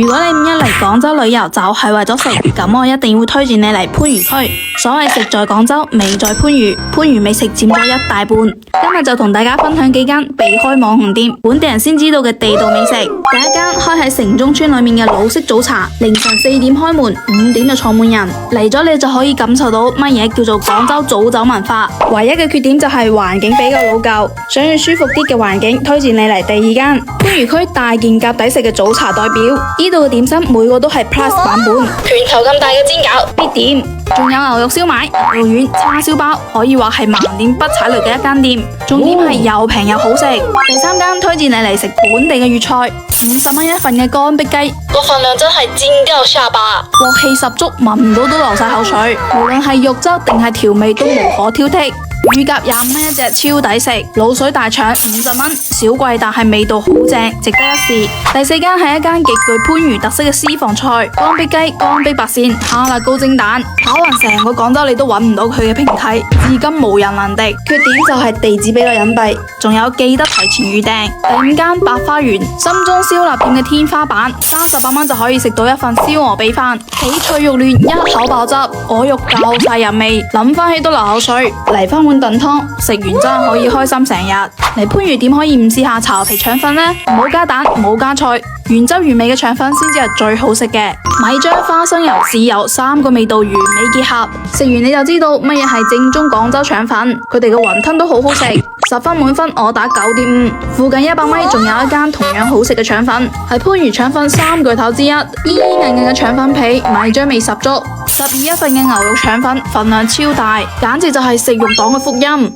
如果你五一嚟廣州旅遊就係為咗食，咁我一定會推薦你嚟番禺區。所謂食在廣州，味在番禺，番禺美食佔咗一大半。今日就同大家分享幾間避開網紅店、本地人先知道嘅地道美食。第一間開喺城中村裏面嘅老式早茶，凌晨4點開門，5點就坐滿人。嚟咗你就可以感受到乜嘢叫做廣州早酒文化。唯一嘅缺點就係環境比較老舊，想要舒服啲嘅環境，推薦你嚟第二間番禺區大件夾抵食嘅早茶代表。呢度嘅點心每個都係 Plus 版本，拳頭咁大嘅煎餃必點，仲有牛肉燒賣、牛肉丸、叉燒包，可以話係盲點不踩雷嘅一間店。重點係又平又好食。第三間推薦你嚟食本地嘅粵菜，50蚊一份嘅乾壁雞，個份量真係煎掉下巴，鑊氣十足，聞到都流晒口水。無論係肉質定係調味都無可挑剔。乳鴿25蚊一隻，超抵食。滷水大腸50蚊，小貴但係味道好正，值得一試。第四間係一間極具番禺特色嘅私房菜，乾壁雞、乾壁白鱔、哈辣高蒸蛋，跑勻成個廣州你都揾唔到佢嘅平替，至今無人能敵。缺點就係地址比較隱蔽，仲有記得提前預訂。第五間百花園，心中燒臘店嘅天花板，38蚊就可以食到一份燒鵝髀飯，皮脆肉嫩，一口爆汁，鵝肉夠晒入味，諗翻起都流口水。嚟翻碗燉湯，食完真係可以開心成日。嚟番禺點可以唔試下巢皮腸粉呢？唔好加蛋，唔好加菜，原汁原味嘅腸粉先至係最好食嘅。米漿、花生油、豉油3個味道完美結合，食完你就知道乜嘢係正宗廣州腸粉。佢哋嘅雲吞都好好食，10分滿分我打9.5。附近100米仲有一間同樣好食嘅腸粉，係番禺腸粉3巨頭之一，煙煙韌韌嘅腸粉皮，米漿味十足。12一份嘅牛肉腸粉，份量超大，簡直就係食肉黨嘅福音。